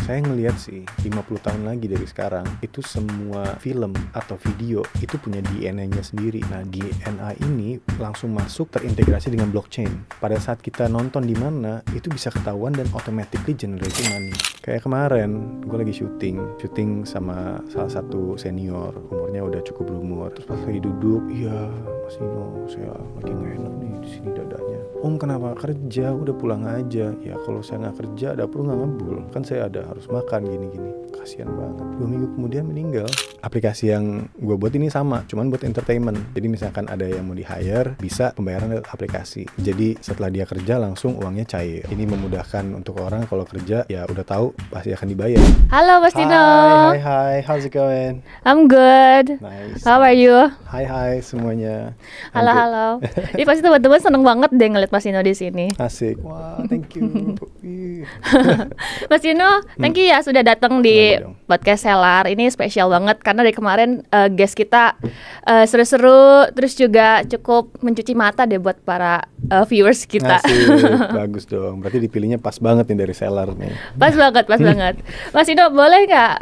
Saya ngelihat sih 50 tahun lagi dari sekarang itu semua film atau video itu punya DNA-nya sendiri. Nah, DNA ini langsung masuk terintegrasi dengan blockchain. Pada saat kita nonton di mana itu bisa ketahuan dan automatically generating money. Kayak kemarin gue lagi syuting sama salah satu senior, umurnya udah cukup berumur. Terus pas lagi duduk, iya Mas Nino, saya lagi nggak enak nih di sini dadanya. Om kenapa? Kerja, udah pulang aja. Ya kalau saya nggak kerja, dapur nggak ngebul. Kan saya ada harus makan gini-gini. Kasian banget. 2 minggu kemudian meninggal. Aplikasi yang gue buat ini sama, cuman buat entertainment. Jadi misalkan ada yang mau di hire, bisa pembayaran lewat aplikasi. Jadi setelah dia kerja langsung uangnya cair. Ini memudahkan untuk orang kalau kerja ya udah tahu pasti akan dibayar. Halo Mas Dino. Hi, how's it going? I'm good. Nice. How are you? Hai semuanya. Halo. Ini pasti teman-teman seneng banget deh ngeliat Mas Dino di sini. Asik. Wah, thank you. Mas Dino, thank you ya sudah datang di podcast Selar. Ini spesial banget karena dari kemarin guest kita seru-seru, terus juga cukup mencuci mata deh buat para viewers kita. Asik, bagus dong. Berarti dipilihnya pas banget nih dari Selar nih. Pas banget. Mas Dino, boleh nggak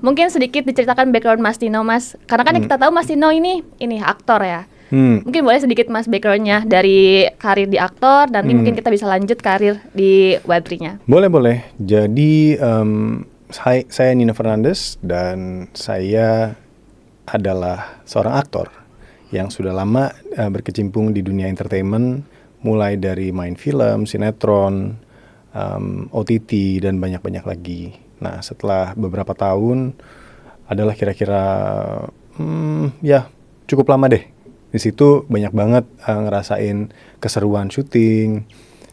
mungkin sedikit diceritakan background Mas Dino, Mas? Karena kan kita tahu Mas Dino ini aktor ya. Mungkin boleh sedikit Mas backgroundnya dari karir di aktor, nanti mungkin kita bisa lanjut karir di Web3-nya. Boleh. Jadi saya Nino Fernandes dan saya adalah seorang aktor yang sudah lama berkecimpung di dunia entertainment, mulai dari main film, sinetron, OTT dan banyak-banyak lagi. Nah, setelah beberapa tahun adalah kira-kira ya cukup lama deh. Di situ banyak banget ngerasain keseruan syuting,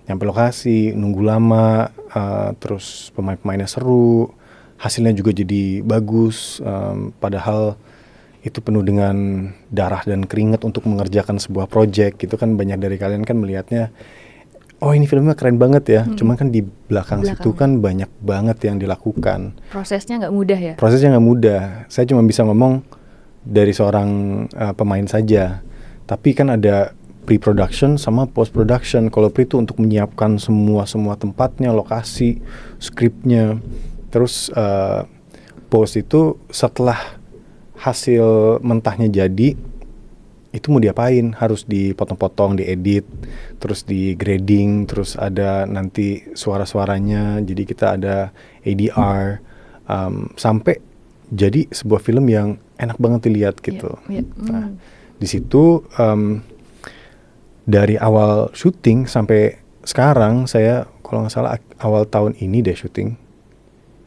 nyampe lokasi, nunggu lama, terus pemain-pemainnya seru, hasilnya juga jadi bagus, padahal itu penuh dengan darah dan keringat untuk mengerjakan sebuah project gitu kan. Banyak dari kalian kan melihatnya, oh ini filmnya keren banget ya, cuman kan di belakang situ kan banyak banget yang dilakukan. Prosesnya nggak mudah ya? Prosesnya nggak mudah, saya cuma bisa ngomong dari seorang pemain saja. Tapi kan ada pre-production sama post-production. Kalau pre itu untuk menyiapkan semua tempatnya, lokasi, skripnya. Terus post itu setelah hasil mentahnya jadi, itu mau diapain? Harus dipotong-potong, diedit, terus di grading, terus ada nanti suara-suaranya. Jadi kita ada ADR, sampai jadi sebuah film yang enak banget dilihat gitu. Nah, di situ dari awal syuting sampai sekarang, saya kalau nggak salah awal tahun ini deh syuting,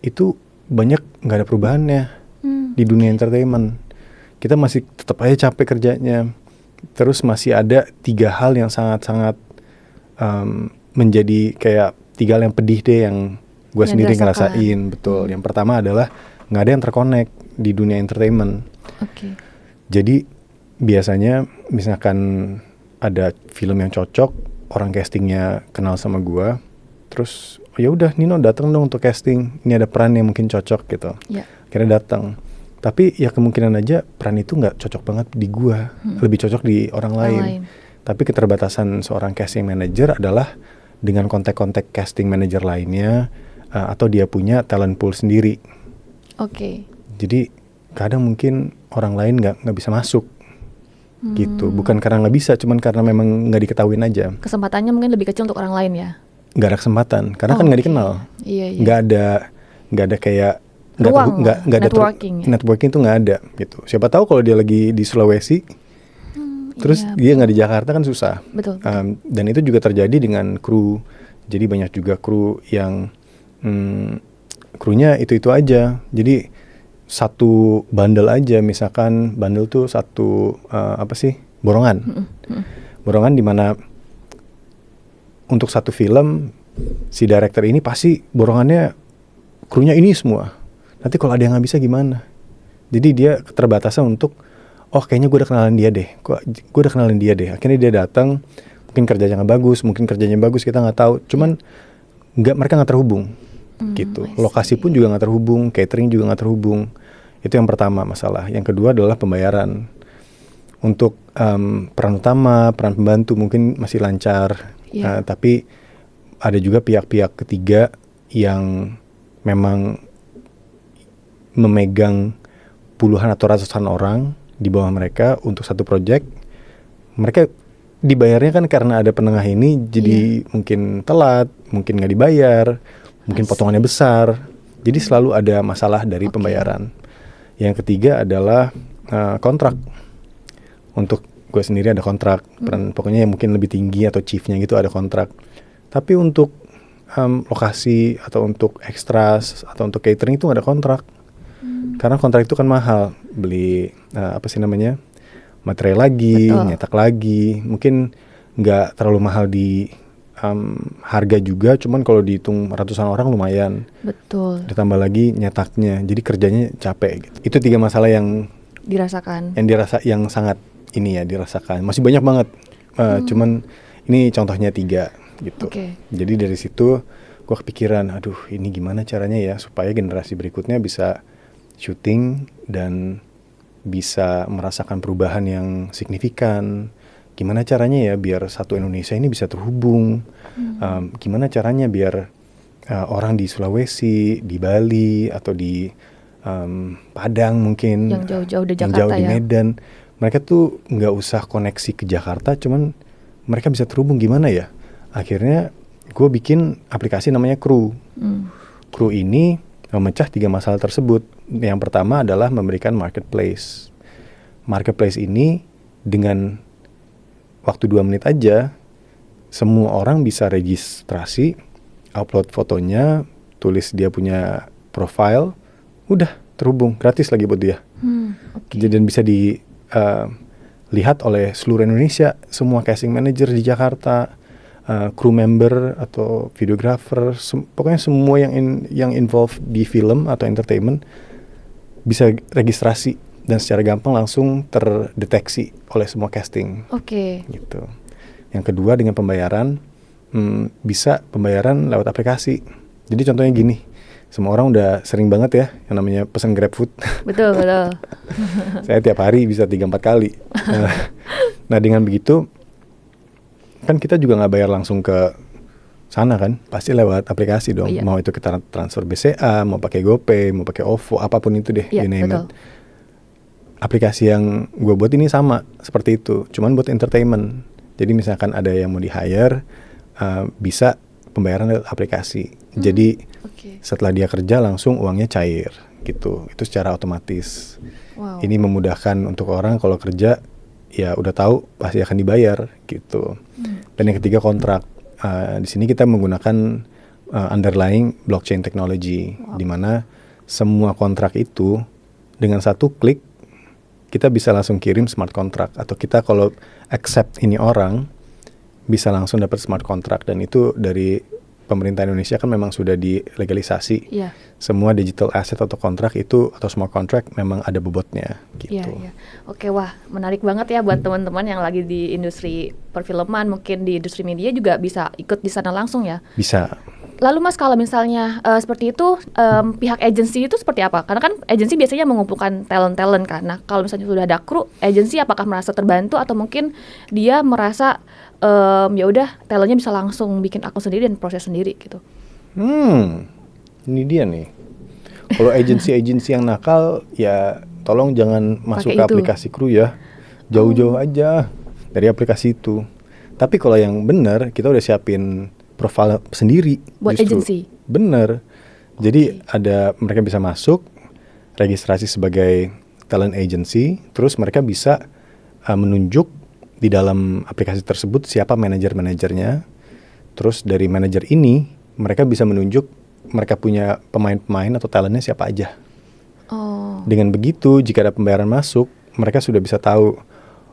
itu banyak nggak ada perubahannya di dunia entertainment. Kita masih tetap aja capek kerjanya. Terus masih ada 3 hal yang sangat-sangat menjadi kayak 3 hal yang pedih deh yang gue sendiri ngerasain. Betul. Yang pertama adalah nggak ada yang terkonek di dunia entertainment. Jadi biasanya misalkan ada film yang cocok, orang castingnya kenal sama gue, terus ya udah Nino datang dong untuk casting, ini ada peran yang mungkin cocok gitu. Akhirnya datang, tapi ya kemungkinan aja peran itu nggak cocok banget di gue, lebih cocok di orang lain. Tapi keterbatasan seorang casting manager adalah dengan kontak-kontak casting manager lainnya, atau dia punya talent pool sendiri. Jadi kadang mungkin orang lain nggak bisa masuk. Gitu, bukan karena nggak bisa, cuman karena memang nggak diketahuin aja. Kesempatannya mungkin lebih kecil untuk orang lain ya? Nggak ada kesempatan, karena kan nggak dikenal. Nggak ada kayak networking itu nggak ada gitu. Siapa tahu kalau dia lagi di Sulawesi, terus dia nggak di Jakarta kan susah. Betul. Dan itu juga terjadi dengan kru. Jadi banyak juga kru yang krunya itu aja. Jadi satu bundle aja, misalkan bundle tuh satu borongan. Borongan di mana untuk satu film si director ini pasti borongannya krunya ini semua. Nanti kalau ada yang nggak bisa gimana? Jadi dia keterbatasan untuk kayaknya gue udah kenalin dia deh. Akhirnya dia datang, mungkin kerjanya nggak bagus, mungkin kerjanya bagus, kita nggak tahu. Cuman mereka nggak terhubung. Gitu. Lokasi pun juga nggak terhubung, catering juga nggak terhubung. Itu yang pertama masalah. Yang kedua adalah pembayaran. Untuk peran utama, peran pembantu mungkin masih lancar, tapi ada juga pihak-pihak ketiga yang memang memegang puluhan atau ratusan orang di bawah mereka untuk satu project. Mereka dibayarnya kan karena ada penengah ini, jadi mungkin telat, mungkin nggak dibayar, mungkin potongannya besar. Jadi selalu ada masalah dari pembayaran. Yang ketiga adalah kontrak. Untuk gue sendiri ada kontrak, pokoknya yang mungkin lebih tinggi atau chiefnya gitu ada kontrak. Tapi untuk lokasi atau untuk extras atau untuk catering itu nggak ada kontrak. Karena kontrak itu kan mahal, beli material lagi, nyetak lagi, mungkin nggak terlalu mahal di harga juga, cuman kalau dihitung ratusan orang lumayan. Betul. Ditambah lagi nyetaknya, jadi kerjanya capek. Gitu. Itu 3 masalah yang dirasakan. Yang sangat ini ya dirasakan. Masih banyak banget, cuman ini contohnya 3 gitu. Jadi dari situ gue kepikiran, aduh ini gimana caranya ya supaya generasi berikutnya bisa syuting dan bisa merasakan perubahan yang signifikan. Gimana caranya ya biar satu Indonesia ini bisa terhubung. Gimana caranya biar orang di Sulawesi, di Bali atau di Padang mungkin, yang jauh-jauh di Jakarta, yang jauh di Medan, mereka tuh nggak usah koneksi ke Jakarta, cuman mereka bisa terhubung. Gimana ya? Akhirnya gue bikin aplikasi namanya Crew. Crew ini memecah 3 masalah tersebut. Yang pertama adalah memberikan marketplace. Marketplace ini dengan waktu 2 menit aja, semua orang bisa registrasi, upload fotonya, tulis dia punya profile, udah terhubung, gratis lagi buat dia. Dan bisa dilihat oleh seluruh Indonesia, semua casting manager di Jakarta, crew member atau videographer, pokoknya semua yang involved di film atau entertainment bisa registrasi dan secara gampang langsung terdeteksi oleh semua casting. Gitu. Yang kedua dengan pembayaran, bisa pembayaran lewat aplikasi. Jadi contohnya gini, semua orang udah sering banget ya yang namanya pesan GrabFood. Betul. Saya tiap hari bisa 3-4 kali. Nah dengan begitu kan kita juga nggak bayar langsung ke sana kan, pasti lewat aplikasi dong. Mau itu kita transfer BCA, mau pakai GoPay, mau pakai OVO, apapun itu deh, you name it. Aplikasi yang gue buat ini sama seperti itu, cuman buat entertainment. Jadi misalkan ada yang mau di-hire, bisa pembayaran lewat aplikasi. Jadi setelah dia kerja langsung uangnya cair gitu. Itu secara otomatis. Ini memudahkan untuk orang kalau kerja ya udah tahu pasti akan dibayar gitu. Dan yang ketiga kontrak. Di sini kita menggunakan underlying blockchain technology, di mana semua kontrak itu dengan satu klik kita bisa langsung kirim smart contract, atau kita kalau accept ini orang bisa langsung dapat smart contract. Dan itu dari pemerintah Indonesia kan memang sudah dilegalisasi. Semua digital asset atau kontrak itu atau smart contract memang ada bobotnya gitu. Oke, wah menarik banget ya buat teman-teman yang lagi di industri perfilman, mungkin di industri media juga bisa ikut di sana langsung ya. Bisa. Lalu Mas, kalau misalnya seperti itu, pihak agensi itu seperti apa? Karena kan agensi biasanya mengumpulkan talent-talent kan. Nah kalau misalnya sudah ada kru, agensi apakah merasa terbantu atau mungkin dia merasa ya udah talentnya bisa langsung bikin akun sendiri dan proses sendiri gitu? Ini dia nih. Kalau agensi yang nakal ya tolong jangan masuk ke aplikasi Crew ya. Jauh-jauh aja dari aplikasi itu. Tapi kalau yang benar, kita udah siapin profile sendiri buat agensi. Bener. Jadi ada, mereka bisa masuk registrasi sebagai talent agency, terus mereka bisa menunjuk di dalam aplikasi tersebut siapa manajer-manajernya. Terus dari manajer ini mereka bisa menunjuk mereka punya pemain-pemain atau talentnya siapa aja. Dengan begitu jika ada pembayaran masuk, mereka sudah bisa tahu,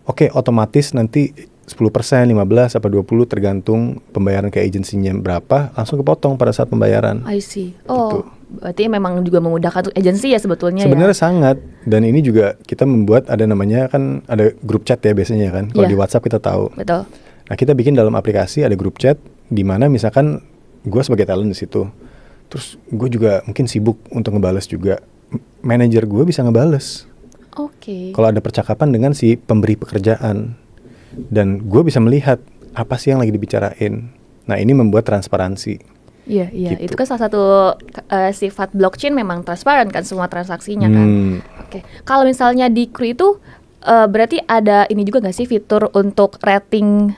oke, otomatis nanti 10%, 15, apa 20 tergantung pembayaran ke agensinya berapa, langsung kepotong pada saat pembayaran. I see. Gitu. Berarti memang juga memudahkan untuk agensi ya sebetulnya. Sebenarnya sangat. Dan ini juga kita membuat ada namanya kan ada grup chat ya biasanya kan. Kalau di WhatsApp kita tahu. Betul. Nah kita bikin dalam aplikasi ada grup chat di mana misalkan gue sebagai talent di situ. Terus gue juga mungkin sibuk untuk ngebales juga. Manajer gue bisa ngebales. Kalau ada percakapan dengan si pemberi pekerjaan. Dan gue bisa melihat apa sih yang lagi dibicarain. Nah ini membuat transparansi. Iya, Gitu. itu kan salah satu sifat blockchain memang transparan kan semua transaksinya kan. Oke, kalau misalnya di Crew itu berarti ada ini juga nggak sih fitur untuk rating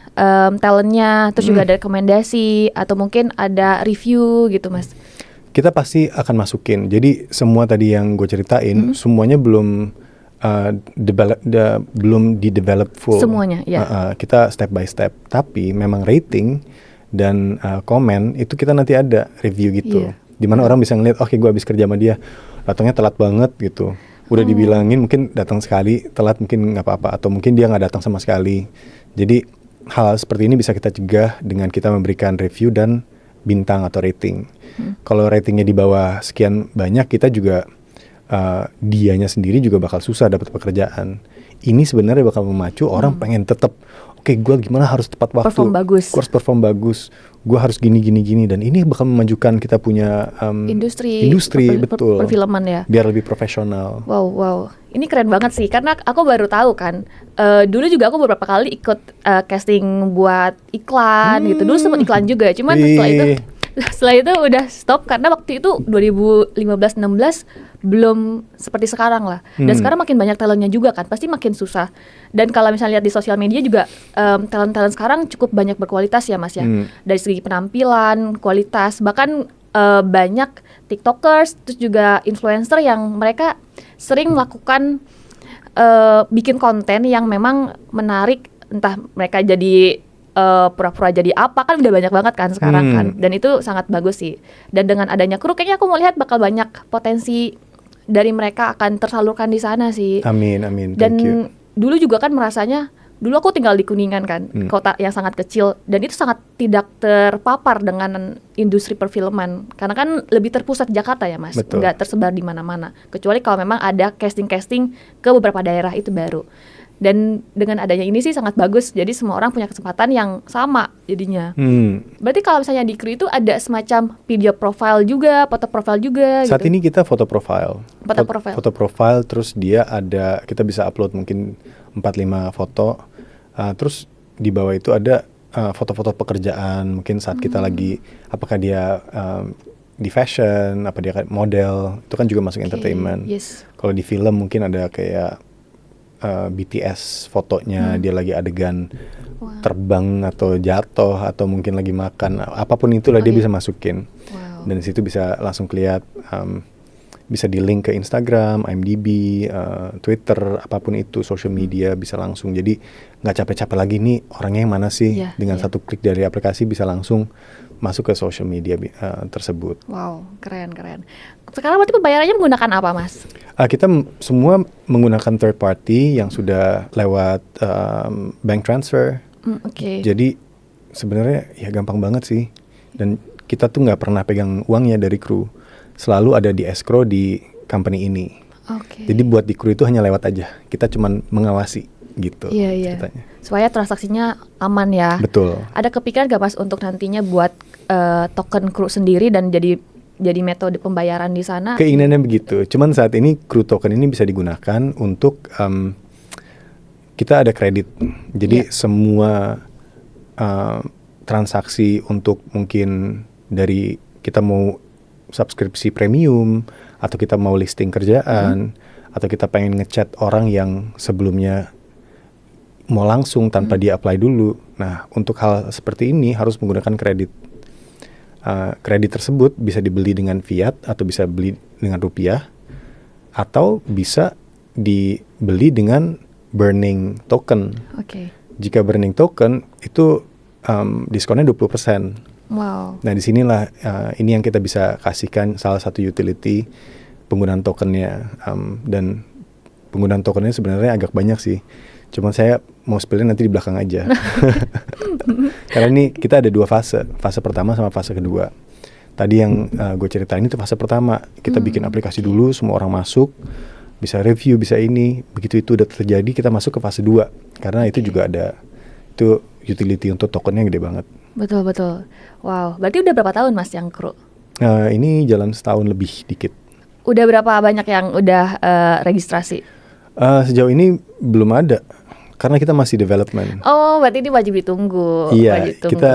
talentnya, terus juga ada rekomendasi atau mungkin ada review gitu Mas? Kita pasti akan masukin. Jadi semua tadi yang gue ceritain semuanya belum belum di-develop full. Semuanya, ya. Kita step by step. Tapi memang rating dan komen itu kita nanti ada review gitu. Dimana orang bisa ngeliat, oke gue habis kerja sama dia, datangnya telat banget gitu. Udah dibilangin mungkin datang sekali, telat mungkin nggak apa-apa. Atau mungkin dia nggak datang sama sekali. Jadi hal seperti ini bisa kita cegah dengan kita memberikan review dan bintang atau rating. Kalau ratingnya di bawah sekian banyak, kita juga dianya sendiri juga bakal susah dapat pekerjaan. Ini sebenarnya bakal memacu orang pengen tetap, oke, gue gimana harus tepat waktu, Perform bagus. gue harus perform bagus, gue harus gini, dan ini bakal memajukan kita punya industri betul, perfilman ya, biar lebih profesional. Wow, ini keren banget sih, karena aku baru tahu kan, dulu juga aku beberapa kali ikut casting buat iklan gitu, dulu sempat iklan juga, cuman setelah itu udah stop karena waktu itu 2015-16 belum seperti sekarang lah. Dan sekarang makin banyak talentnya juga kan, pasti makin susah. Dan kalau misalnya lihat di sosial media juga talent-talent sekarang cukup banyak berkualitas ya Mas ya. Dari segi penampilan, kualitas, bahkan banyak TikTokers terus juga influencer yang mereka sering melakukan bikin konten yang memang menarik, entah mereka jadi pura-pura jadi apa, kan udah banyak banget kan sekarang kan, dan itu sangat bagus sih. Dan dengan adanya Crew kayaknya aku melihat bakal banyak potensi dari mereka akan tersalurkan di sana sih. Amin. Dan dulu juga kan merasanya, dulu aku tinggal di Kuningan kan, kota yang sangat kecil, dan itu sangat tidak terpapar dengan industri perfilman karena kan lebih terpusat di Jakarta ya Mas, nggak tersebar di mana-mana, kecuali kalau memang ada casting ke beberapa daerah itu baru. Dan dengan adanya ini sih sangat bagus, jadi semua orang punya kesempatan yang sama jadinya. Berarti kalau misalnya di Crew itu ada semacam video profile juga, foto profile juga. Saat gitu. ini kita foto profile. Foto profile, terus dia ada, kita bisa upload mungkin 4-5 foto. Terus di bawah itu ada foto-foto pekerjaan, mungkin saat kita lagi, apakah dia di fashion, apa dia model, itu kan juga masuk entertainment. Yes. Kalau di film mungkin ada kayak BTS fotonya, dia lagi adegan terbang atau jatuh atau mungkin lagi makan, apapun itulah dia bisa masukin. Dan di situ bisa langsung kelihatan, bisa di link ke Instagram, IMDb, Twitter, apapun itu, social media bisa langsung. Jadi nggak capek-capek lagi nih orangnya yang mana sih, dengan satu klik dari aplikasi bisa langsung masuk ke social media tersebut. Wow, keren. Sekarang berarti pembayarannya menggunakan apa Mas? Kita semua menggunakan third party yang sudah lewat bank transfer. Jadi sebenarnya ya gampang banget sih. Dan kita tuh nggak pernah pegang uangnya dari Crew. Selalu ada di escrow di company ini. Jadi buat di Crew itu hanya lewat aja. Kita cuman mengawasi gitu. Iya. Supaya transaksinya aman ya. Betul. Ada kepikiran gak Mas untuk nantinya buat token Crew sendiri dan jadi metode pembayaran di sana? Keinginannya begitu. Cuman saat ini Crew token ini bisa digunakan untuk kita ada kredit. Jadi semua transaksi untuk mungkin dari kita mau subskripsi premium, atau kita mau listing kerjaan, atau kita pengen ngechat orang yang sebelumnya mau langsung tanpa dia apply dulu. Nah, untuk hal seperti ini harus menggunakan kredit. Kredit tersebut bisa dibeli dengan fiat, atau bisa beli dengan rupiah, atau bisa dibeli dengan burning token. Jika burning token itu diskonnya 20%. Wow. Nah, disinilah ini yang kita bisa kasihkan salah satu utility penggunaan tokennya. Dan penggunaan tokennya sebenarnya agak banyak sih. Cuman saya mau spillnya nanti di belakang aja. Karena ini kita ada 2 fase. Fase pertama sama fase kedua. Tadi yang gue ceritain itu fase pertama. Kita bikin aplikasi dulu, semua orang masuk, bisa review, bisa ini. Begitu itu udah terjadi, kita masuk ke fase 2. Karena itu juga ada, itu utility untuk tokennya gede banget. Betul. Wow, berarti udah berapa tahun Mas yang Crew? Ini jalan setahun lebih dikit. Udah berapa banyak yang udah registrasi? Sejauh ini belum ada. karena kita masih development. Oh, berarti ini wajib ditunggu. Iya, wajib tunggu. kita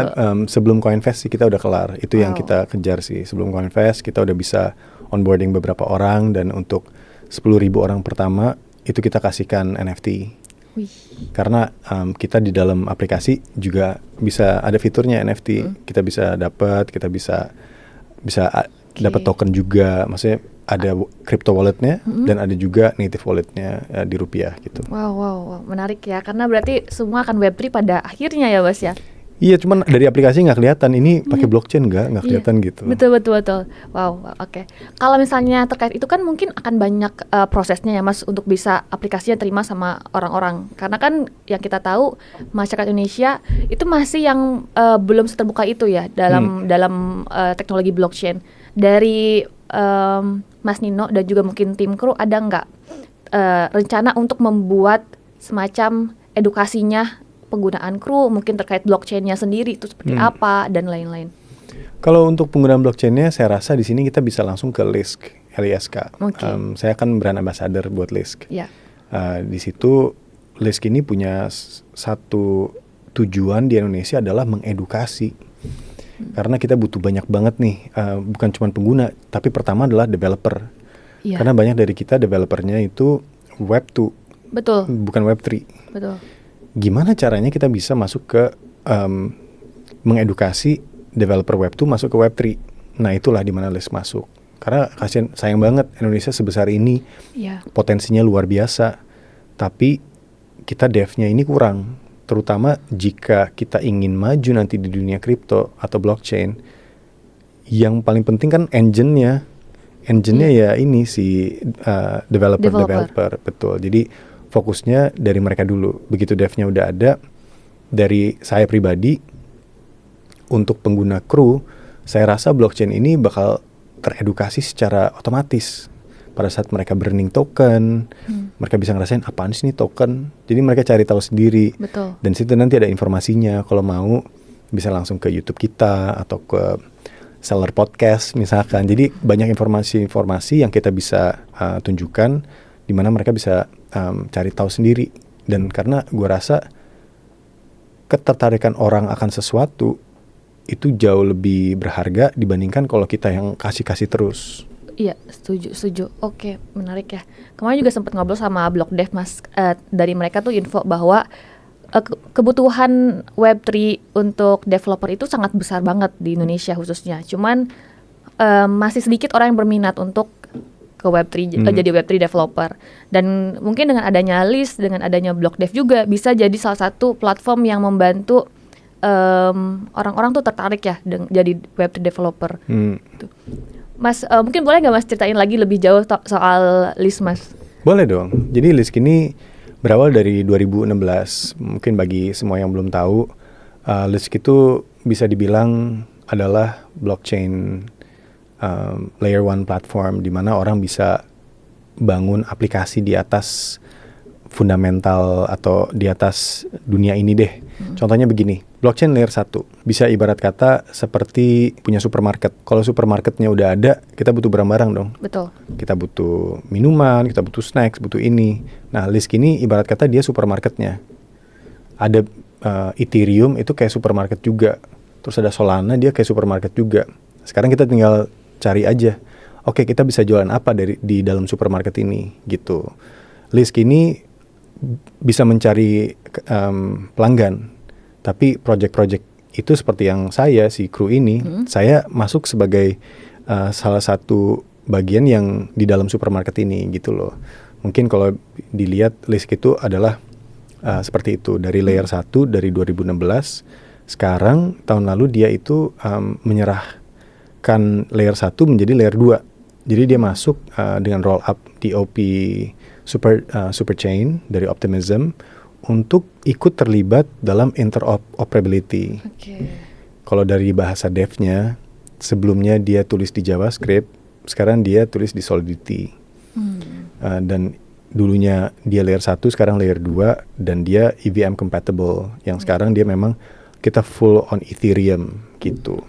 sebelum CoinFest sih kita udah kelar. Itu yang Wow. kita kejar sih. Sebelum CoinFest kita udah bisa onboarding beberapa orang, dan untuk 10.000 orang pertama itu kita kasihkan NFT. Wih. Karena kita di dalam aplikasi juga bisa ada fiturnya NFT. Kita bisa dapat, kita bisa dapat token juga. Maksudnya ada crypto walletnya dan ada juga native walletnya di rupiah gitu. Wow, menarik ya. Karena berarti semua akan Web3 pada akhirnya ya, Mas ya. Iya, cuman dari aplikasi nggak kelihatan ini pakai blockchain nggak kelihatan gitu. Betul. Wow, oke. Kalau misalnya terkait itu kan mungkin akan banyak prosesnya ya, Mas, untuk bisa aplikasinya terima sama orang-orang. Karena kan yang kita tahu masyarakat Indonesia itu masih yang belum seterbuka itu ya dalam teknologi blockchain. Dari Mas Nino dan juga mungkin tim kru ada nggak rencana untuk membuat semacam edukasinya penggunaan kru, mungkin terkait blockchain-nya sendiri itu seperti apa dan lain-lain. Kalau untuk penggunaan blockchain-nya, saya rasa di sini kita bisa langsung ke Lisk, LISK. Okay. Saya kan brand ambassador buat Lisk. Ya. Di situ Lisk ini punya satu tujuan di Indonesia adalah mengedukasi. Karena kita butuh banyak banget nih, bukan cuma pengguna, tapi pertama adalah developer. Ya. Karena banyak dari kita developernya itu Web 2, Betul. bukan Web 3. Betul. Gimana caranya kita bisa masuk ke mengedukasi developer Web 2 masuk ke Web 3. Nah, itulah di mana Lisk masuk. Karena sayang banget Indonesia sebesar ini, potensinya luar biasa, tapi kita devnya ini kurang. Terutama jika kita ingin maju nanti di dunia kripto atau blockchain, yang paling penting kan engine-nya ya ini si developer. Betul. Jadi fokusnya dari mereka dulu. Begitu devnya udah ada, dari saya pribadi untuk pengguna kru, saya rasa blockchain ini bakal teredukasi secara otomatis. Pada saat mereka burning token, mereka bisa ngerasain apaan sih ini token. Jadi mereka cari tahu sendiri. Betul. Dan situ nanti ada informasinya. Kalau mau bisa langsung ke YouTube kita atau ke Seller Podcast misalkan. Jadi banyak informasi-informasi yang kita bisa tunjukkan, di mana mereka bisa cari tahu sendiri. Dan karena gue rasa ketertarikan orang akan sesuatu itu jauh lebih berharga dibandingkan kalau kita yang kasih terus. Iya, setuju. Oke, menarik ya. Kemarin juga sempat ngobrol sama Blockdev, Mas. Dari mereka tuh info bahwa kebutuhan Web3 untuk developer itu sangat besar banget di Indonesia khususnya. Cuman masih sedikit orang yang berminat untuk ke Web3, jadi Web3 developer. Dan mungkin dengan adanya Lisk, dengan adanya Blockdev juga bisa jadi salah satu platform yang membantu orang-orang tuh tertarik ya jadi Web3 developer. Gitu. Mas, mungkin boleh nggak Mas ceritain lagi lebih jauh soal Lisk, Mas? Boleh dong. Jadi Lisk ini berawal dari 2016. Mungkin bagi semua yang belum tahu, Lisk itu bisa dibilang adalah blockchain layer 1 platform, di mana orang bisa bangun aplikasi di atas fundamental atau di atas dunia ini deh. Contohnya begini, blockchain layer 1 bisa ibarat kata seperti punya supermarket. Kalau supermarketnya udah ada, kita butuh barang-barang dong. Betul. Kita butuh minuman, kita butuh snacks, butuh ini. Nah, Lisk ini ibarat kata dia supermarketnya. Ada Ethereum itu kayak supermarket juga. Terus ada Solana, dia kayak supermarket juga. Sekarang kita tinggal cari aja, oke, kita bisa jualan apa di dalam supermarket ini gitu. Lisk ini bisa mencari pelanggan, tapi project-project itu seperti yang saya, si kru ini, saya masuk sebagai salah satu bagian yang di dalam supermarket ini gitu loh. Mungkin kalau dilihat Lisk itu adalah seperti itu, dari layer 1 dari 2016, sekarang tahun lalu dia itu menyerahkan layer 1 menjadi layer 2. Jadi dia masuk dengan roll up DOP super chain dari Optimism untuk ikut terlibat dalam interoperability. Kalau dari bahasa devnya, sebelumnya dia tulis di JavaScript, sekarang dia tulis di Solidity. Dan dulunya dia layer 1, sekarang layer 2, dan dia EVM compatible. Yang sekarang dia memang kita full on Ethereum gitu.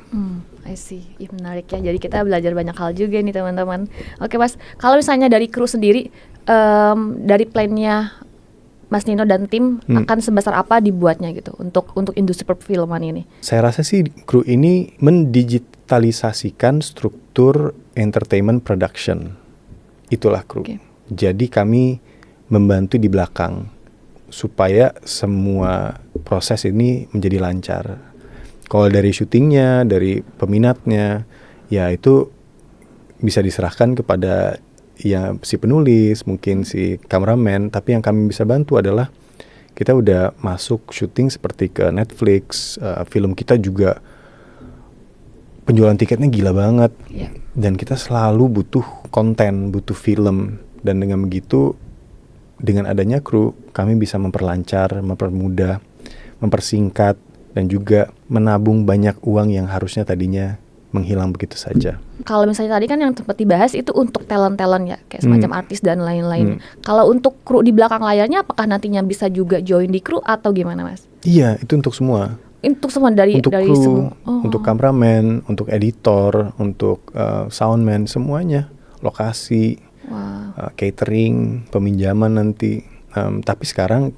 I see, menarik ya. Jadi kita belajar banyak hal juga nih teman-teman. Oke Mas, kalau misalnya dari kru sendiri, dari plannya Mas Nino dan tim akan sebesar apa dibuatnya gitu untuk industri perfilman ini? Saya rasa sih kru ini mendigitalisasikan struktur entertainment production. Itulah kru. Okay. Jadi kami membantu di belakang supaya semua proses ini menjadi lancar. Kalau dari syutingnya, dari peminatnya, ya itu bisa diserahkan kepada ya si penulis, mungkin si kameramen. Tapi yang kami bisa bantu adalah kita udah masuk syuting seperti ke Netflix, film kita juga penjualan tiketnya gila banget. Yeah. Dan kita selalu butuh konten, butuh film. Dan dengan begitu, dengan adanya kru, kami bisa memperlancar, mempermudah, mempersingkat, dan juga menabung banyak uang yang harusnya tadinya menghilang begitu saja. Kalau misalnya tadi kan yang sempat dibahas itu untuk talent-talent ya, kayak semacam artis dan lain-lain. Kalau untuk kru di belakang layarnya, apakah nantinya bisa juga join di kru atau gimana, Mas? Iya, itu untuk semua. Untuk semua dari kru, semua. untuk kameramen, untuk editor, untuk soundman, semuanya, lokasi, catering, peminjaman nanti. Tapi sekarang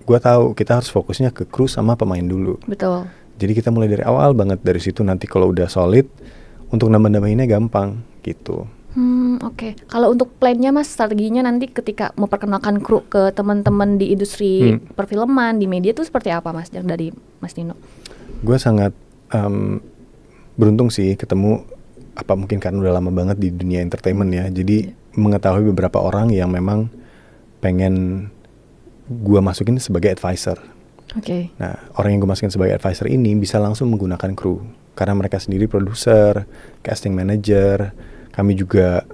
gue tahu kita harus fokusnya ke kru sama pemain dulu. Betul. Jadi kita mulai dari awal banget, dari situ nanti kalau udah solid, untuk nambah-nambahinnya gampang gitu. Oke. Kalau untuk plannya Mas, strateginya nanti ketika memperkenalkan kru ke teman-teman di industri perfilman, di media itu seperti apa Mas, yang dari Mas Nino? Gue sangat beruntung sih ketemu, apa mungkin karena udah lama banget di dunia entertainment ya. Jadi mengetahui beberapa orang yang memang pengen gue masukin sebagai advisor. Oke. Nah, orang yang gue masukin sebagai advisor ini bisa langsung menggunakan kru karena mereka sendiri produser, casting manager. Kami juga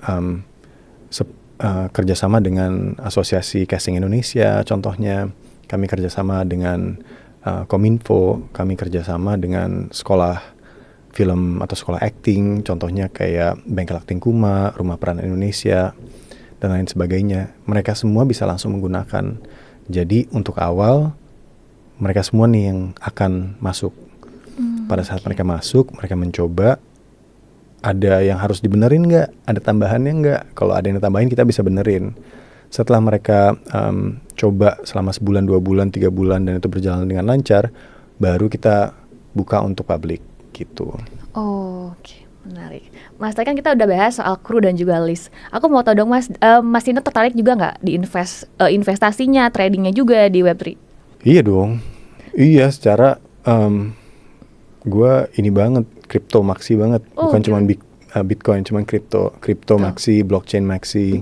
kerjasama dengan Asosiasi Casting Indonesia. Contohnya, kami kerjasama dengan Kominfo. Kami kerjasama dengan sekolah film atau sekolah acting. Contohnya kayak Bengkel Akting Kuma, Rumah Peran Indonesia, dan lain sebagainya. Mereka semua bisa langsung menggunakan. Jadi untuk awal mereka semua nih yang akan masuk. Pada saat mereka masuk, mereka mencoba, ada yang harus dibenerin nggak? Ada tambahannya nggak? Kalau ada yang ditambahin kita bisa benerin. Setelah mereka coba selama sebulan, 2 bulan, 3 bulan dan itu berjalan dengan lancar, baru kita buka untuk publik gitu. Oke, menarik. Mas, tadi kan kita udah bahas soal kru dan juga list. Aku mau tahu dong Mas, Mas Nino tertarik juga nggak di investasinya, tradingnya juga di Web3? Iya dong. Iya, secara gue ini banget, kripto maxi banget. Bukan cuma Bitcoin, cuma kripto maxi, blockchain maxi.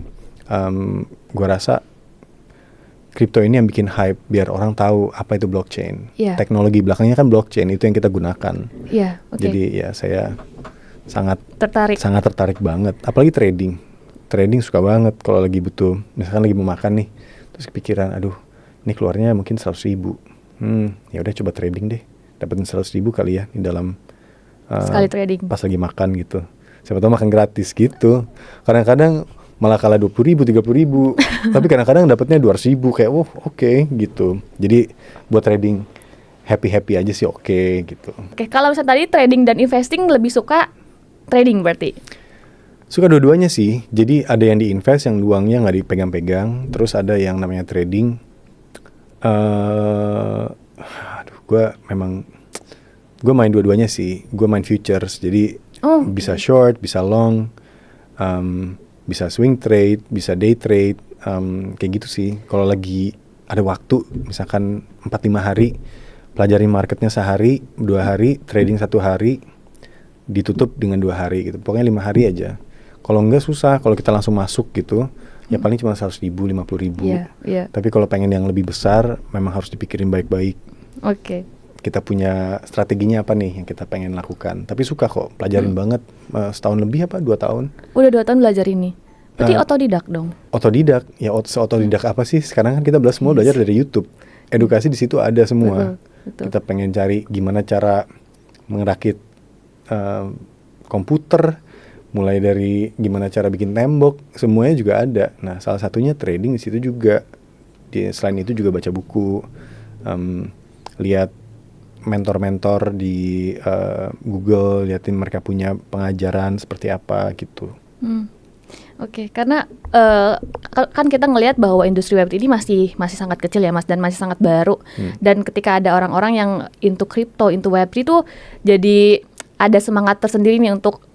Gue rasa kripto ini yang bikin hype biar orang tahu apa itu blockchain. Teknologi belakangnya kan blockchain, itu yang kita gunakan. Jadi ya saya sangat tertarik banget. Apalagi trading suka banget kalau lagi butuh, misalkan lagi mau makan nih, terus kepikiran, aduh ini keluarnya mungkin 100.000. Ya udah coba trading deh, dapetin 100.000 kali ya di dalam sekali trading pas lagi makan gitu. Siapa tahu makan gratis gitu. Kadang-kadang malah kalah 20.000, 30.000. Tapi kadang-kadang dapetnya 200.000 kayak oke, gitu. Jadi buat trading happy aja sih oke, gitu. Oke, kalau misalnya tadi trading dan investing lebih suka trading berarti? Suka dua-duanya sih. Jadi ada yang diinvest yang uangnya nggak dipegang-pegang. Terus ada yang namanya trading. Gue main dua-duanya sih. Gue main futures, jadi bisa short, bisa long, bisa swing trade, bisa day trade, kayak gitu sih. Kalau lagi ada waktu, misalkan 4-5 hari, pelajari marketnya sehari, 2 hari, trading 1 hari, ditutup dengan 2 hari gitu. Pokoknya 5 hari aja. Kalau enggak susah, kalau kita langsung masuk gitu, ya paling cuma 100.000, 50.000. Tapi kalau pengen yang lebih besar, memang harus dipikirin baik-baik. Oke. Kita punya strateginya apa nih yang kita pengen lakukan. Tapi suka kok, pelajarin banget. Setahun lebih apa, 2 tahun. Udah 2 tahun belajar ini. Berarti otodidak dong? Otodidak, ya otodidak apa sih? Sekarang kan kita semua belajar dari YouTube. Edukasi di situ ada semua. Betul. Kita pengen cari gimana cara mengerakit komputer, mulai dari gimana cara bikin tembok, semuanya juga ada. Nah, salah satunya trading di situ juga. Selain itu juga baca buku, lihat mentor-mentor di Google, liatin mereka punya pengajaran seperti apa gitu. Oke, karena kan kita ngelihat bahwa industri Web3 ini masih sangat kecil ya Mas, dan masih sangat baru. Dan ketika ada orang-orang yang into crypto, into Web3 tuh jadi ada semangat tersendiri nih untuk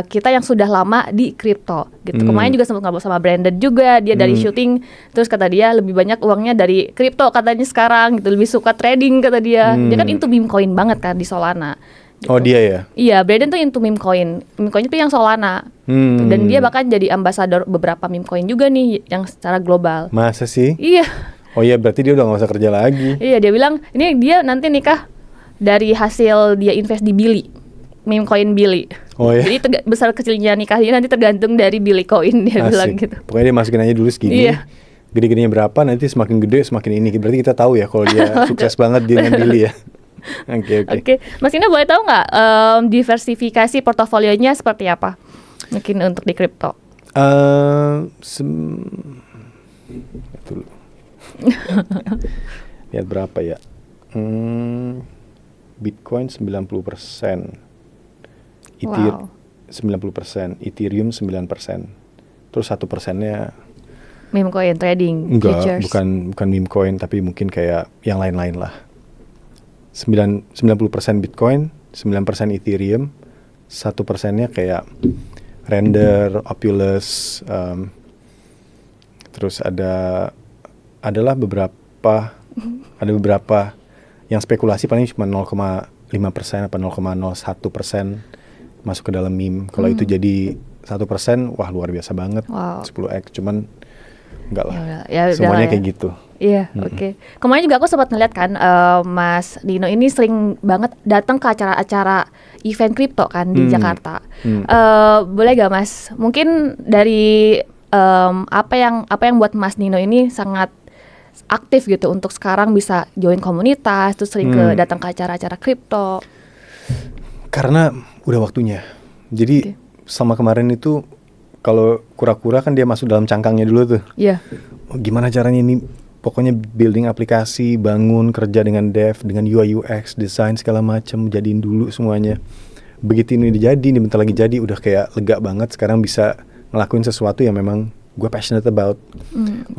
kita yang sudah lama di kripto gitu. Kemarin juga sempat ngobrol sama Brandon juga, dia dari shooting, terus kata dia lebih banyak uangnya dari kripto katanya sekarang gitu, lebih suka trading kata dia. Dia kan into meme coin banget kan di Solana. Gitu. Oh dia ya? Iya, Brandon tuh into meme coin. Meme coin itu yang Solana. Dan dia bahkan jadi ambasador beberapa meme coin juga nih yang secara global. Masa sih? Iya. Oh iya, berarti dia udah gak usah kerja lagi. Iya, dia bilang ini dia nanti nikah dari hasil dia invest di Billy, meme coin Billy. Oh ya? Jadi besar kecilnya nikahnya nanti tergantung dari Billy coin, dia bilang gitu. Pokoknya dia masukin aja dulu segini. Iya. Gede-gedenya berapa, nanti semakin gede semakin ini. Berarti kita tahu ya kalau dia sukses banget dengan Billy ya. Oke. Mas Ino boleh tahu nggak diversifikasi portofolionya seperti apa? Mungkin untuk di kripto. Dulu. Lihat berapa ya? Bitcoin 90%. Wow. 90%, Ethereum 9%. Terus 1%-nya Meme coin trading, enggak, futures. bukan meme coin, tapi mungkin kayak yang lain-lain lah. 90% Bitcoin, 9% Ethereum, 1%-nya kayak Render, Opulus, terus adalah beberapa yang spekulasi paling cuma 0,5% apa 0,01% masuk ke dalam meme. Kalau itu jadi 1%, wah luar biasa banget. Wow. 10x, cuman enggak lah. Ya Semuanya ya. kayak gitu. Iya, oke. Kemarin juga aku sempat ngeliat kan, Mas Dino ini sering banget datang ke acara-acara event kripto kan di Jakarta. Boleh gak Mas? Mungkin dari apa yang buat Mas Dino ini sangat aktif gitu untuk sekarang bisa join komunitas, terus sering datang ke acara-acara kripto. Karena udah waktunya. Jadi sama kemarin itu kalau kura-kura kan dia masuk dalam cangkangnya dulu tuh. Iya. Gimana caranya ini? Pokoknya building aplikasi, bangun, kerja dengan dev, dengan UI UX, desain segala macam, jadiin dulu semuanya. Begitu ini jadi, ini bentar lagi jadi, udah kayak lega banget. Sekarang bisa ngelakuin sesuatu yang memang gue passionate about.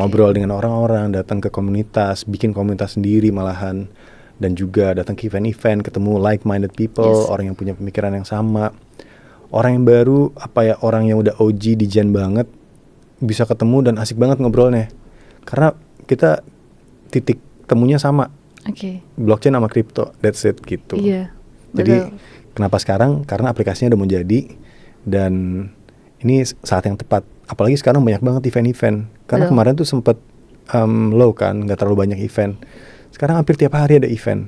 Ngobrol dengan orang-orang, datang ke komunitas, bikin komunitas sendiri malahan. Dan juga datang ke event-event, ketemu like-minded people, orang yang punya pemikiran yang sama. Orang yang baru, orang yang udah OG di Gen banget, bisa ketemu dan asik banget ngobrolnya. Karena kita titik temunya sama. Blockchain sama crypto, that's it gitu. Iya. Jadi kenapa sekarang? Karena aplikasinya udah mau jadi dan ini saat yang tepat. Apalagi sekarang banyak banget event-event. Karena kemarin tuh sempet low kan, nggak terlalu banyak event. Sekarang hampir tiap hari ada event.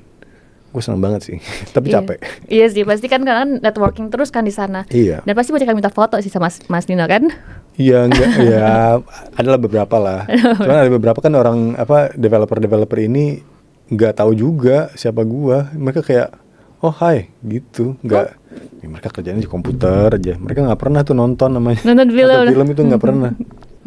Gue seneng banget sih, tapi capek. Iya sih, pasti kan karena networking terus kan di sana. Iya. Dan pasti banyak yang minta foto sih sama Mas Dino kan? Iya enggak, ya adalah beberapa lah. Cuman ada beberapa kan orang developer ini nggak tahu juga siapa gua. Mereka kayak oh hai gitu, nggak. Ya, mereka kerjanya di komputer aja. Mereka nggak pernah tuh nonton namanya. Nonton film itu nggak pernah.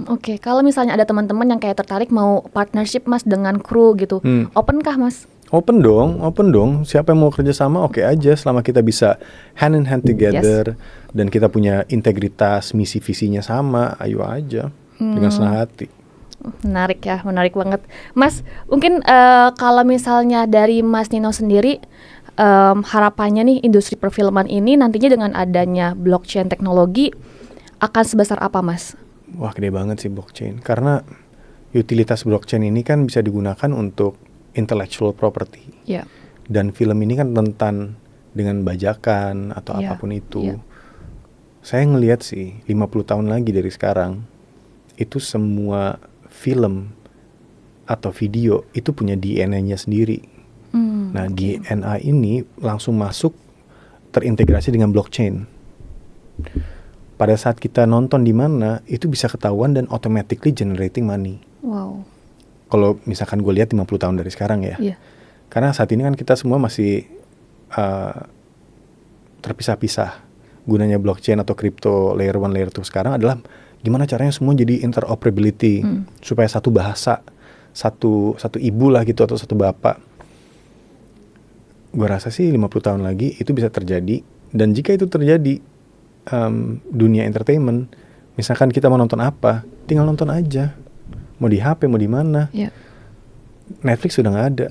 Oke, kalau misalnya ada teman-teman yang kayak tertarik mau partnership Mas dengan kru gitu, open kah Mas? Open dong. Siapa yang mau kerja sama oke aja selama kita bisa hand in hand together dan kita punya integritas, misi visinya sama, ayo aja dengan senang hati. Menarik banget. Mas, mungkin kalau misalnya dari Mas Nino sendiri harapannya nih industri perfilman ini nantinya dengan adanya blockchain teknologi akan sebesar apa Mas? Wah gede banget sih blockchain. Karena utilitas blockchain ini kan bisa digunakan untuk intellectual property. Yeah. Dan film ini kan rentan dengan bajakan atau apapun itu. Saya ngelihat sih 50 tahun lagi dari sekarang itu semua film atau video itu punya DNA-nya sendiri. Nah DNA ini langsung masuk terintegrasi dengan blockchain. Pada saat kita nonton di mana itu bisa ketahuan dan automatically generating money. Wow. Kalau misalkan gue lihat 50 tahun dari sekarang ya. Yeah. Karena saat ini kan kita semua masih terpisah-pisah. Gunanya blockchain atau crypto layer 1, layer 2 sekarang adalah gimana caranya semua jadi interoperability. Supaya satu bahasa, satu ibu lah gitu atau satu bapak. Gue rasa sih 50 tahun lagi itu bisa terjadi. Dan jika itu terjadi, dunia entertainment, misalkan kita mau nonton apa, tinggal nonton aja. Mau di HP, mau di mana. Yeah. Netflix sudah nggak ada.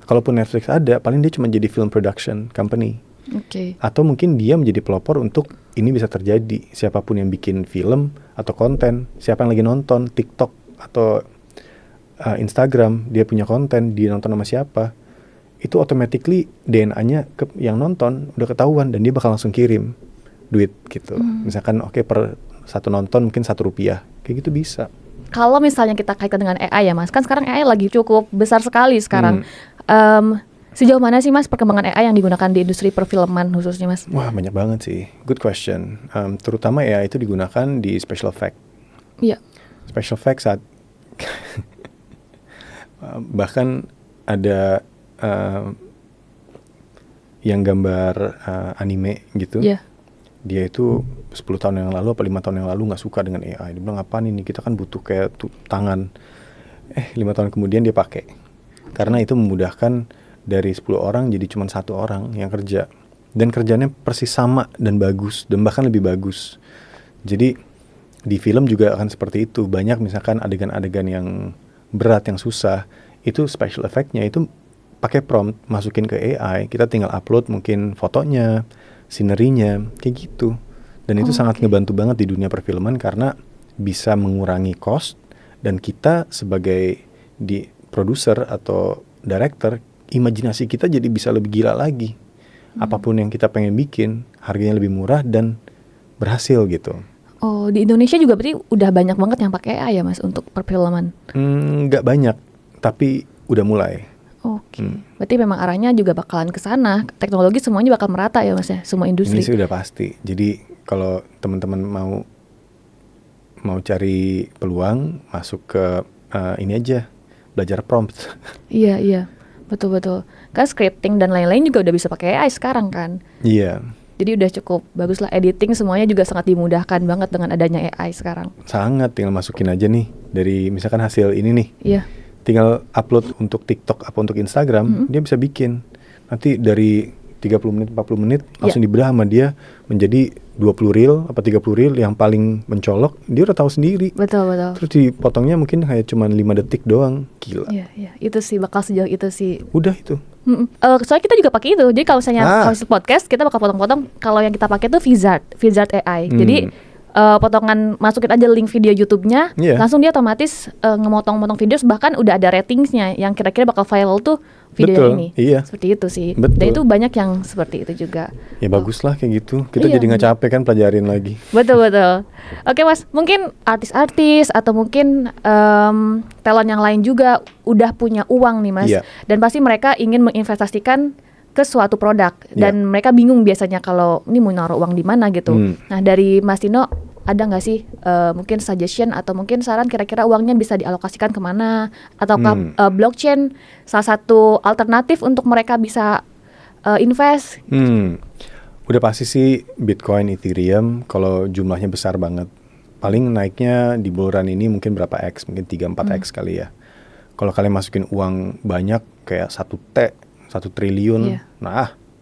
Kalaupun Netflix ada, paling dia cuma jadi film production company. Oke. Atau mungkin dia menjadi pelopor untuk ini bisa terjadi. Siapapun yang bikin film atau konten, siapa yang lagi nonton TikTok atau Instagram, dia punya konten, dia nonton sama siapa, itu automatically DNA-nya yang nonton udah ketahuan dan dia bakal langsung kirim duit gitu. Misalkan per satu nonton mungkin Rp1, kayak gitu bisa. Kalau misalnya kita kaitkan dengan AI ya Mas, kan sekarang AI lagi cukup besar sekali sekarang. Sejauh mana sih Mas perkembangan AI yang digunakan di industri perfilman khususnya Mas? Wah, banyak banget sih. Good question. Terutama AI itu digunakan di special effect. Iya. Special effect saat bahkan ada yang gambar anime gitu. Iya. Dia itu 10 tahun yang lalu apa 5 tahun yang lalu nggak suka dengan AI. Dia bilang, apaan ini, kita kan butuh kayak tangan. 5 tahun kemudian dia pakai. Karena itu memudahkan dari 10 orang jadi cuma 1 orang yang kerja. Dan kerjanya persis sama dan bagus, dan bahkan lebih bagus. Jadi di film juga akan seperti itu. Banyak misalkan adegan-adegan yang berat, yang susah, itu special effect-nya itu pakai prompt, masukin ke AI, kita tinggal upload mungkin fotonya, scenerinya, kayak gitu. Dan itu sangat ngebantu banget di dunia perfilman karena bisa mengurangi cost, dan kita sebagai produser atau director, imajinasi kita jadi bisa lebih gila lagi. Apapun yang kita pengen bikin, harganya lebih murah dan berhasil gitu. Oh, di Indonesia juga berarti udah banyak banget yang pakai AI ya Mas untuk perfilman? Nggak banyak, tapi udah mulai. Oke. Berarti memang arahnya juga bakalan ke sana. Teknologi semuanya bakal merata ya Mas ya, semua industri. Ini sih udah pasti. Jadi kalau teman-teman mau cari peluang, masuk ke ini aja, belajar prompt. Iya. Betul. Kan scripting dan lain-lain juga udah bisa pakai AI sekarang kan. Iya. Jadi udah cukup bagus lah, editing semuanya juga sangat dimudahkan banget dengan adanya AI sekarang. Sangat, tinggal masukin aja nih dari misalkan hasil ini nih. Iya. Tinggal upload untuk TikTok apa untuk Instagram, dia bisa bikin. Nanti dari 30 menit, 40 menit langsung dibedah sama dia menjadi 20 reel apa 30 reel yang paling mencolok, dia udah tahu sendiri. Betul. Terus dipotongnya mungkin kayak cuma 5 detik doang. Gila. Iya. Itu sih bakal sejauh itu sih. Udah itu. Soalnya kita juga pakai itu. Jadi kalau misalnya podcast kita bakal potong-potong. Kalau yang kita pakai itu Vizzard AI. Jadi potongan, masukin aja link video YouTube-nya, langsung dia otomatis ngemotong-motong video, bahkan udah ada ratingsnya yang kira-kira bakal viral tuh video ini. Iya. Seperti itu sih. Betul. Dan itu banyak yang seperti itu juga. Ya bagus lah kayak gitu. Kita jadi nggak capek kan pelajarin lagi. Betul. Oke Mas, mungkin artis-artis atau mungkin talent yang lain juga udah punya uang nih Mas. Dan pasti mereka ingin menginvestasikan ke suatu produk dan mereka bingung biasanya kalau ini mau naruh uang di mana gitu. Nah dari Mas Tino ada nggak sih mungkin suggestion atau mungkin saran kira-kira uangnya bisa dialokasikan kemana, atau ke blockchain salah satu alternatif untuk mereka bisa invest? Udah pasti sih Bitcoin, Ethereum kalau jumlahnya besar banget. Paling naiknya di bulan ini mungkin berapa X, mungkin 3-4X kali ya. Kalau kalian masukin uang banyak kayak 1 triliun,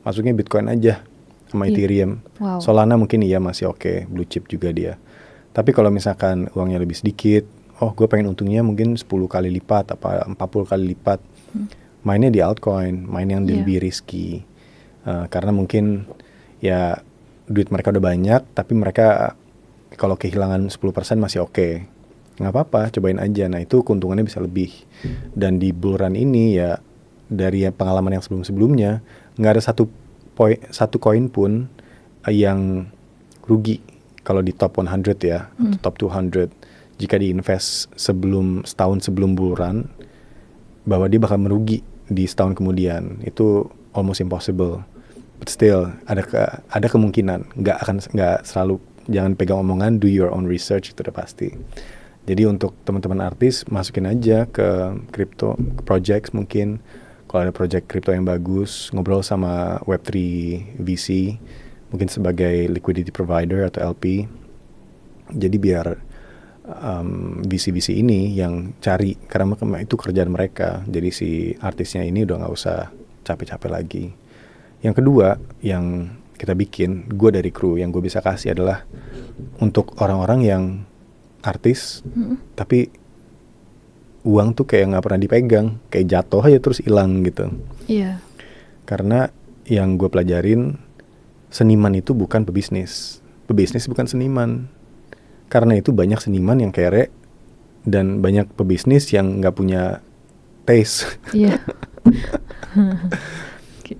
masuknya Bitcoin aja sama Ethereum. Wow. Solana mungkin iya masih oke, blue chip juga dia. Tapi kalau misalkan uangnya lebih sedikit, gue pengen untungnya mungkin 10 kali lipat, apa 40 kali lipat. Mainnya di altcoin, main yang lebih risky. Karena mungkin ya duit mereka udah banyak, tapi mereka kalau kehilangan 10% masih oke. Nggak apa-apa, cobain aja. Nah itu keuntungannya bisa lebih. Dan di bulan ini ya, dari pengalaman yang sebelum-sebelumnya nggak ada satu koin pun yang rugi kalau di top 100 ya, atau top 200 jika diinvest setahun sebelum bulan, bahwa dia bakal merugi di setahun kemudian. Itu almost impossible, but still ada kemungkinan. Nggak selalu, jangan pegang omongan, do your own research, itu udah pasti. Jadi untuk teman-teman artis, masukin aja ke crypto, ke projects mungkin. Kalau ada project crypto yang bagus, ngobrol sama Web3 VC, mungkin sebagai liquidity provider atau LP. Jadi biar VC-VC ini yang cari, karena itu kerjaan mereka. Jadi si artisnya ini udah nggak usah capek-capek lagi. Yang kedua yang kita bikin, gue dari kru yang gue bisa kasih adalah untuk orang-orang yang artis, tapi uang tuh kayak nggak pernah dipegang, kayak jatuh aja terus hilang gitu. Iya. Karena yang gue pelajarin, seniman itu bukan pebisnis. Pebisnis bukan seniman. Karena itu banyak seniman yang kere dan banyak pebisnis yang nggak punya taste. Iya.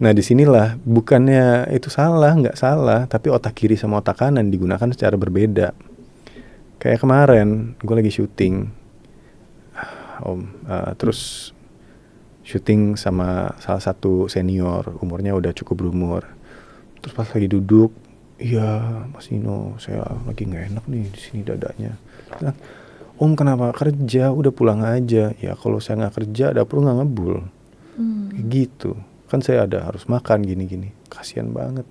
Nah disinilah bukannya itu salah, nggak salah, tapi otak kiri sama otak kanan digunakan secara berbeda. Kayak kemarin gue lagi syuting, terus syuting sama salah satu senior, umurnya udah cukup berumur. Terus pas lagi duduk, iya Mas Nino, saya lagi nggak enak nih di sini dadanya. Bilang, Om kenapa kerja? Udah pulang aja. Ya kalau saya nggak kerja, dapur nggak ngebul. Kayak gitu. Kan saya ada harus makan gini-gini. Kasian banget.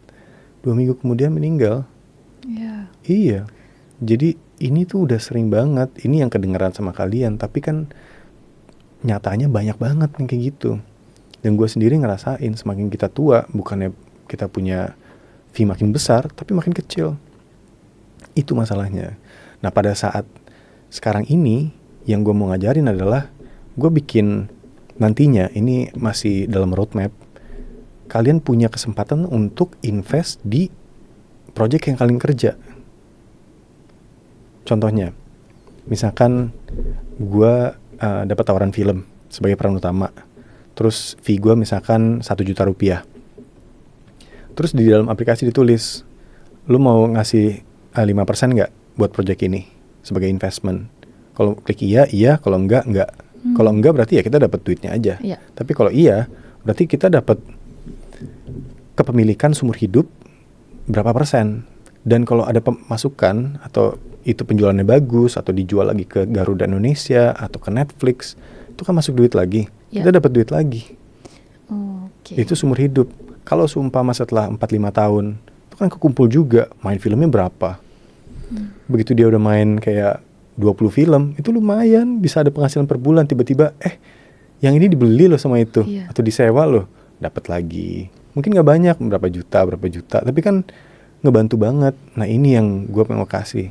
2 minggu kemudian meninggal. Iya. Iya. Jadi ini tuh udah sering banget. Ini yang kedengeran sama kalian. Tapi kan nyatanya banyak banget yang kayak gitu. Dan gue sendiri ngerasain semakin kita tua, bukannya kita punya fee makin besar, tapi makin kecil. Itu masalahnya. Nah pada saat sekarang ini, yang gue mau ngajarin adalah gue bikin nantinya, ini masih dalam roadmap, kalian punya kesempatan untuk invest di project yang kalian kerja. Contohnya, misalkan gue dapat tawaran film sebagai peran utama, terus fee gue misalkan 1 juta rupiah. Terus di dalam aplikasi ditulis, lu mau ngasih 5% nggak buat project ini sebagai investment? Kalau klik iya, kalau enggak. Kalau enggak berarti ya kita dapat duitnya aja. Iya. Tapi kalau iya, berarti kita dapat kepemilikan seumur hidup berapa persen. Dan kalau ada pemasukan atau itu penjualannya bagus atau dijual lagi ke Garuda Indonesia atau ke Netflix, itu kan masuk duit lagi. Iya. Kita dapat duit lagi. Oke. Itu seumur hidup. Kalau seumpama setelah 4-5 tahun, itu kan kekumpul juga. Main filmnya berapa? Begitu dia udah main kayak 20 film, itu lumayan. Bisa ada penghasilan per bulan. Tiba-tiba, yang ini dibeli loh sama itu. Iya. Atau disewa loh. Dapat lagi. Mungkin gak banyak, berapa juta. Tapi kan ngebantu banget. Nah ini yang gue pengen kasih.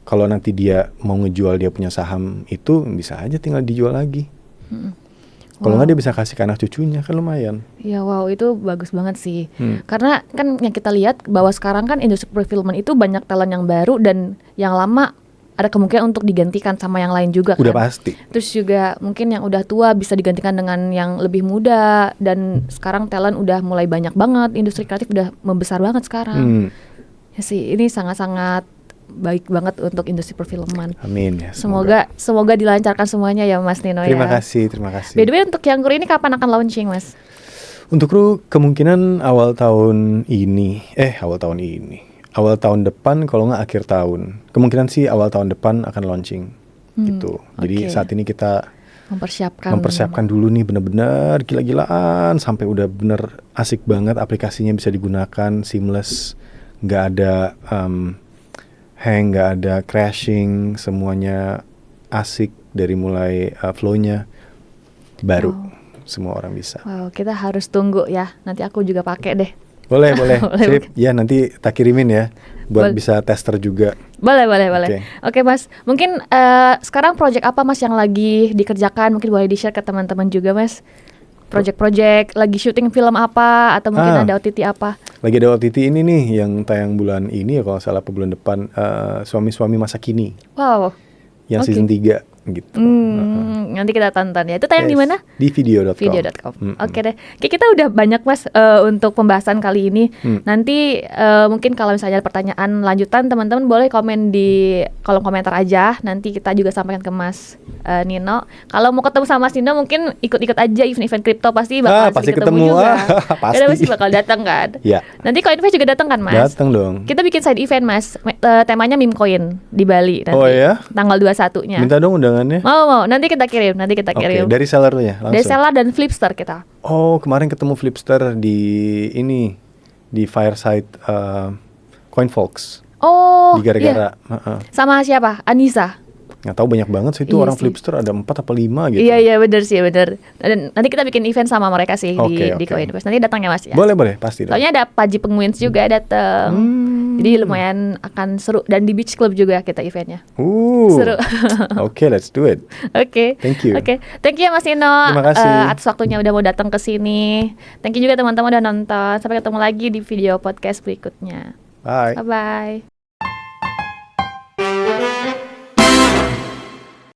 Kalau nanti dia mau ngejual dia punya saham itu, bisa aja tinggal dijual lagi. Kalau nggak dia bisa kasih ke anak cucunya, kan lumayan. Ya wow, itu bagus banget sih. Karena kan yang kita lihat bahwa sekarang kan industri perfilman itu banyak talent yang baru dan yang lama ada kemungkinan untuk digantikan sama yang lain juga kan. Udah pasti. Terus juga mungkin yang udah tua bisa digantikan dengan yang lebih muda. Dan sekarang talent udah mulai banyak banget, industri kreatif udah membesar banget sekarang. Ya sih, ini sangat-sangat baik banget untuk industri perfilman. Amin ya. Semoga dilancarkan semuanya ya Mas Nino. Terima ya. kasih. By the way, untuk yang kru ini kapan akan launching Mas? Untuk kru kemungkinan awal tahun depan, kalau nggak akhir tahun. Kemungkinan sih awal tahun depan akan launching gitu. Jadi saat ini kita mempersiapkan dulu nih bener-bener gila-gilaan sampai udah bener asik banget, aplikasinya bisa digunakan seamless, nggak ada hang, nggak ada crashing, semuanya asik dari mulai flow-nya baru. Semua orang bisa. Wow, kita harus tunggu ya. Nanti aku juga pakai deh. Boleh. Sip. Ya nanti tak kirimin ya buat bisa tester juga. Boleh. Oke Mas, mungkin sekarang project apa Mas yang lagi dikerjakan? Mungkin boleh di-share ke teman-teman juga Mas. Project lagi syuting film apa atau mungkin ada OTT apa? Lagi ada OTT ini nih yang tayang bulan ini ya kalau salah bulan depan, Suami-Suami Masa Kini. Wow. Yang season 3 gitu. Nanti kita tonton ya. Itu tayang di mana? Di video.com. Oke deh. Kita udah banyak Mas untuk pembahasan kali ini. Nanti mungkin kalau misalnya ada pertanyaan lanjutan, teman-teman boleh komen di kolom komentar aja. Nanti kita juga sampaikan ke Mas Nino. Kalau mau ketemu sama Mas Nino mungkin ikut-ikut aja event-event kripto, pasti bakal pasti ketemu juga. Pasti. Kita pasti bakal datang kan. Ya. Nanti Coin Invest juga datang kan Mas? Datang dong. Kita bikin side event Mas. Temanya meme coin di Bali nanti. Oh ya? Tanggal 21-nya. Minta dong undangannya. Mau. Nanti kita kirim. Oke, dari sellernya langsung. Dari seller dan Flipster kita. Oh, kemarin ketemu Flipster di Fireside CoinFolks. Oh, di gara-gara. Iya. Sama siapa? Anissa. Nggak tahu, banyak banget sih itu orang sih. Flipster ada 4 atau 5 gitu. Iya benar. Dan nanti kita bikin event sama mereka sih di Coin Invest. Nanti datang ya Mas ya. Boleh pasti. Soalnya ada Paji Penguins juga datang. Jadi lumayan akan seru, dan di Beach Club juga kita eventnya. Seru. Oke, let's do it. Oke. Thank you. Oke. Thank you ya Mas Dino. Terima kasih. Atas waktunya udah mau datang ke sini. Thank you juga teman-teman udah nonton. Sampai ketemu lagi di video podcast berikutnya. Bye. Bye-bye.